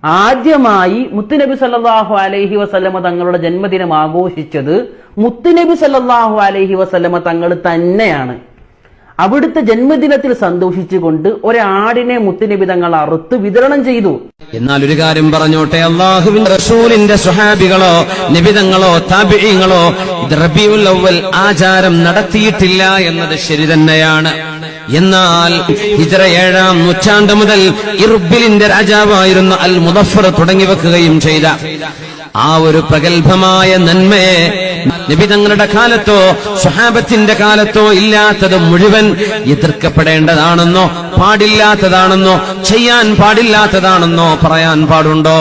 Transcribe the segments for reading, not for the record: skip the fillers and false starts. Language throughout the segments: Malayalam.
ആദ്യമായി മുത്തുനബി സല്ലല്ലാഹു അലൈഹി വസല്ലമ തങ്ങളുടെ ജന്മദിനം ആഘോഷിച്ചത് മുത്തുനബി സല്ലല്ലാഹു അലൈഹി വസല്ലമ തങ്ങൾ തന്നെയാണ്. അവിടുത്തെ ജന്മദിനത്തിൽ സന്തോഷിച്ചുകൊണ്ട് ഒരാടിനെ മുത്തുനബി തങ്ങൾ അറുത്ത് വിതരണം ചെയ്തു. എന്നാൽ ഒരു കാര്യം പറഞ്ഞോട്ടെ, അല്ലാഹുവിന്റെ റസൂലിന്റെ സ്വഹാബികളോ നബിതങ്ങളോ താബിഈങ്ങളോ റബീഉൽ അവ്വൽ ആചാരം നടത്തിയിട്ടില്ല എന്നത് ശരി തന്നെയാണ്. എന്നാൽ ഹിജ്റ 7-ാം നൂറ്റാണ്ട് മുതൽ ഇർബിലിന്റെ രാജാവായിരുന്ന അൽ മുദഫർ തുടങ്ങി വെക്കുകയും ചെയ്ത ആ ഒരു പ്രഗത്ഭമായ നന്മയെ നബി തങ്ങളുടെ കാലത്തോ സ്വഹാബത്തിന്റെ കാലത്തോ ഇല്ലാത്തത് മുഴുവൻ എതിർക്കപ്പെടേണ്ടതാണെന്നോ പാടില്ലാത്തതാണെന്നോ ചെയ്യാൻ പാടില്ലാത്തതാണെന്നോ പറയാൻ പാടുണ്ടോ?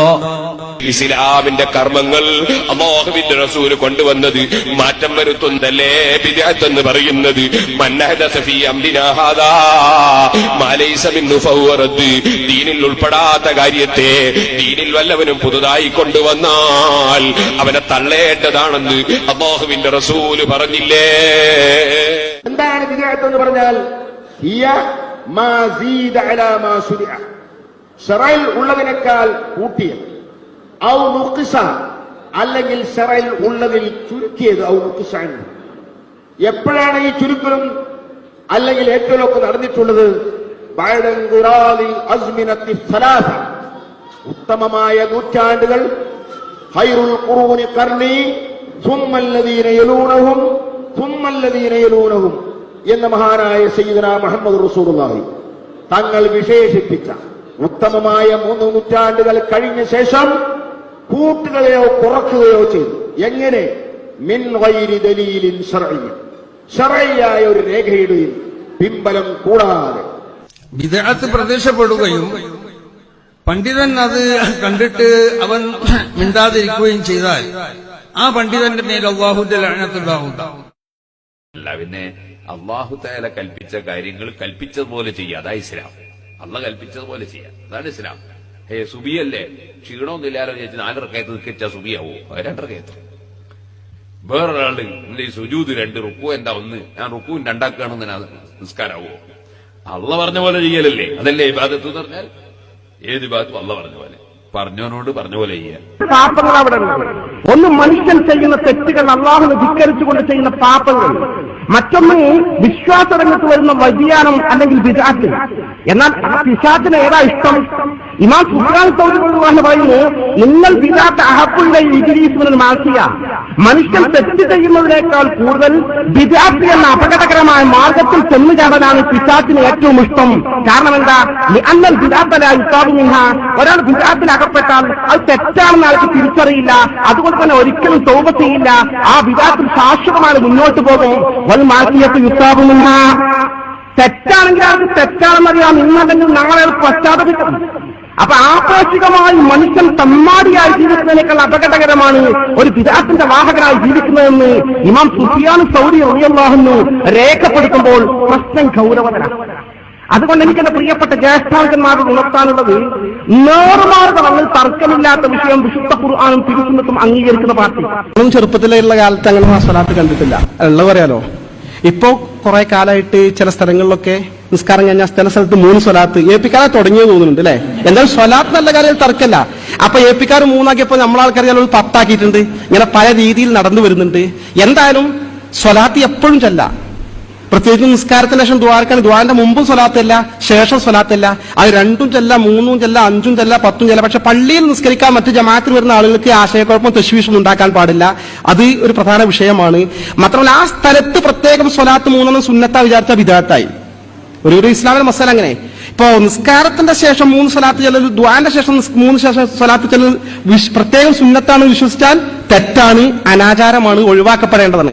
ഇസ്ലാമിന്റെ കർമ്മങ്ങൾ അല്ലാഹുവിന്റെ റസൂൽ കൊണ്ടുവന്നത് മാറ്റം വരുത്തുന്നതല്ലേ ബിദ്അത്ത് എന്ന് പറയുന്നത്. മന്നഹദസ ഫീ അംരിനാ ഹാദാ മാ ലൈസ മിൻഹു ഫഹുവ റദ്ദ്. ദീനിൽ ഉൾപ്പെടാത്ത കാര്യത്തെ ദീനിൽ വല്ലവനും പുതുതായി കൊണ്ടുവന്നാൽ അവനെ തള്ളേണ്ടതാണെന്ന് അല്ലാഹുവിന്റെ റസൂൽ പറഞ്ഞില്ലേ? എന്താണ് ബിദ്അത്ത് എന്ന് പറഞ്ഞാൽ? ഹിയ മാ സീദ അലാ മാ ശുരിഅ, ശറഇൽ ഉള്ളതിനേക്കാൾ കൂട്ടിയത്. ഔ നുഖ്സ, അല്ലെങ്കിൽ ശറഇൽ ഉള്ളതിൽ ചുരുക്കിയത്. ഔ നുഖ്സൻ. എപ്പോഴാണ് ഈ ചുരുക്കലും അല്ലെങ്കിൽ ഏറ്റവും നടന്നിട്ടുള്ളത്? ബഅദൻഖിറാദിൽ അസ്മിനത്തി സലാസ, ഉത്തമമായ നൂറ്റാണ്ടുകൾ, ഖൈറുൽ ഖുറൂനി ഖർനി സുമ്മല്ലദീന യലൂനഹും സുമ്മല്ലദീന യലൂനഹും എന്ന മഹാനായ സയ്യിദുനാ മുഹമ്മദ് റസൂലുള്ളാഹി തങ്ങൾ വിശേഷിപ്പിച്ച ഉത്തമമായ 3 നൂറ്റാണ്ടുകൾ കഴിഞ്ഞ ശേഷം കൂട്ടുകയോ കുറക്കുകയോ ചെയ്തു. എങ്ങനെ? മിൻ ഗൈരി ദലീലിൻ ശർഇയ്യ, ശർഇയ്യായ ഒരു രേഖയുടെയും പിൻബലം കൂടാതെ. ബിദ്അത്ത് പ്രത്യക്ഷപ്പെടുകയും പണ്ഡിതൻ അത് കണ്ടിട്ട് അവൻ മിണ്ടാതിരിക്കുകയും ചെയ്താൽ ആ പണ്ഡിതന്റെ മേൽ അല്ലാഹുവിന്റെ ലഅനത്തുണ്ടാകും. അല്ല, പിന്നെ അല്ലാഹു തആല കൽപ്പിച്ച കാര്യങ്ങൾ കൽപ്പിച്ചതുപോലെ ചെയ്യുക, അതാ ഇസ്ലാം. അള്ളാഹ് കൽപ്പിച്ചതുപോലെ ചെയ്യാം, അതാണ് ഇസ്ലാം. സുബിയല്ലേ, ക്ഷീണമൊന്നുമില്ലാലോ ചേച്ചി 4 റക്അത്ത് നിൽക്കിച്ച സുബിയാവോ? 2 റക്അത്ത്. വേറൊരാള് ഈ സുജൂദ് 2, റുക്കു എന്താ 1, ഞാൻ റുക്കുവും 2ആക്കുകയാണെന്ന് നിസ്കാരാവോ? അള്ള പറഞ്ഞ പോലെ ചെയ്യലല്ലേ, അതല്ലേ ഇബാദത്ത് എന്ന് പറഞ്ഞാൽ. ഏത് ഇബാദത്തും അള്ള പറഞ്ഞ പോലെ, പറഞ്ഞവനോട് പറഞ്ഞ പോലെ ചെയ്യാൻ. പാപങ്ങൾ അവിടെ ഒന്ന് മനുഷ്യൻ ചെയ്യുന്ന തെറ്റുകൾ, അള്ളാഹുവിനെ ധിക്കരിച്ചുകൊണ്ട് ചെയ്യുന്ന പാപങ്ങൾ. മറ്റൊന്ന് വിശ്വാസരംഗത്ത് വരുന്ന വ്യതിയാനം അല്ലെങ്കിൽ ബിദ്അത്ത്. എന്നാൽ ആ പിശാചിന് ഏതാ ഇഷ്ടം? ഇമാം സുഫ്യാൻ സൗരി പറയുന്നു, ഇന്നൽ ബിദ്അത്ത് അഹബ്ബുൽ ഇബ്ലീസ് മിനൽ മാസിയ. മനുഷ്യൻ തെറ്റ് ചെയ്യുന്നതിനേക്കാൾ കൂടുതൽ ബിദ്അത്ത് എന്ന അപകടകരമായ മാർഗത്തിൽ ചെന്നു ചാടാനാണ് പിശാചിന് ഏറ്റവും ഇഷ്ടം. കാരണം എന്താ? ലിഅന്നൽ ബിദ്അത്ത ലാ യുസാബു മിൻഹാ. ഒരാൾ ബിദ്അത്തിൽ അകപ്പെട്ടാൽ അത് തെറ്റാണെന്ന് ആൾക്ക് തിരിച്ചറിയില്ല, അതുകൊണ്ട് തന്നെ ഒരിക്കലും തൗബ ചെയ്യില്ല. ആ ബിദ്അത്തിൽ ശാശ്വതമായി മുന്നോട്ട് പോകും. വൽ മാസിയത്തു യുസാബു മിൻഹാ. തെറ്റാണെങ്കിൽ അത് തെറ്റാണെന്നറിയാം, ഇന്നല്ലെങ്കിൽ നാളെ പശ്ചാത്തപിക്കും. അപ്പൊ ആപേക്ഷികമായി മനുഷ്യൻ തമ്മാടിയായി ജീവിക്കുന്നതിനേക്കാൾ അപകടകരമാണ് ഒരു ബിദ്അത്തിന്റെ വാഹകനായി ജീവിക്കുന്നതെന്ന് ഇമാം സുഫിയാൻ സൗരി റളിയല്ലാഹു അൻഹു രേഖപ്പെടുത്തുമ്പോൾ പ്രശ്നം ഗൗരവതരാണ്. അതുകൊണ്ട് എനിക്കെന്റെ പ്രിയപ്പെട്ട ജ്യേഷ്ഠാംഗന്മാരോട് ഉണർത്താനുള്ളത്, നേർമാർഗങ്ങളിൽ തർക്കമില്ലാത്ത വിഷയം വിശുദ്ധ ഖുർആനും തിരുസുന്നത്തും അംഗീകരിക്കുന്ന പാർട്ടി. ചെറുപ്പത്തിലുള്ള കാലത്ത് അങ്ങനെ സ്വലാത്ത് കണ്ടിട്ടില്ല, ഉള്ളത് പറയാലോ. ഇപ്പോ കുറെ കാലമായിട്ട് ചില സ്ഥലങ്ങളിലൊക്കെ നിസ്കാരം കഴിഞ്ഞാൽ ചില സ്ഥലത്ത് 3 സ്വലാത്ത് ഏപ്പിക്കാരെ തുടങ്ങിയത് തോന്നുന്നുണ്ട് അല്ലെ. എന്തായാലും സ്വലാത്ത് നല്ല കാര്യം തർക്കല്ല. അപ്പൊ ഏപ്പിക്കാർ 3 നമ്മളാൾക്കറിയാൽ 10 ആക്കിയിട്ടുണ്ട്. ഇങ്ങനെ പല രീതിയിൽ നടന്നു വരുന്നുണ്ട്. എന്തായാലും സ്വലാത്ത് എപ്പോഴും ചെല്ല, പ്രത്യേകിച്ച് നിസ്കാരത്തിന് ശേഷം ദ്വാരക്കാണ്. ദ്വാരന്റെ മുമ്പും സ്വലാത്തല്ല, ശേഷം സ്വലാത്തല്ല. അത് 2ഉം ചെല്ല, 3ഉം ചെല്ല, 5ഉം ചെല്ല, 10ഉം ചെല്ല. പക്ഷെ പള്ളിയിൽ നിസ്കരിക്കാൻ മറ്റു ജമാഅത്തിൽ വരുന്ന ആളുകൾക്ക് ആശയക്കുഴപ്പം തശ്വീഷും ഉണ്ടാക്കാൻ പാടില്ല. അത് ഒരു പ്രധാന വിഷയമാണ്. മാത്രമല്ല ആ സ്ഥലത്ത് പ്രത്യേകം സ്വലാത്ത് 3 സുന്നത്താ വിചാരിച്ച ബിദ്അത്തായി. ഒരു ഇസ്ലാമിലെ മസാല അങ്ങനെ. ഇപ്പോ നിസ്കാരത്തിന്റെ ശേഷം 3 സ്വലാത്ത് ചെല്ലൽ, ദ്വാന്റെ ശേഷം 3 സ്വലാത്ത് ചെല്ലൽ പ്രത്യേകം സുന്നത്താണ് വിശ്വസിച്ചാൽ തെറ്റാണ്, അനാചാരമാണ്, ഒഴിവാക്കപ്പെടേണ്ടതാണ്.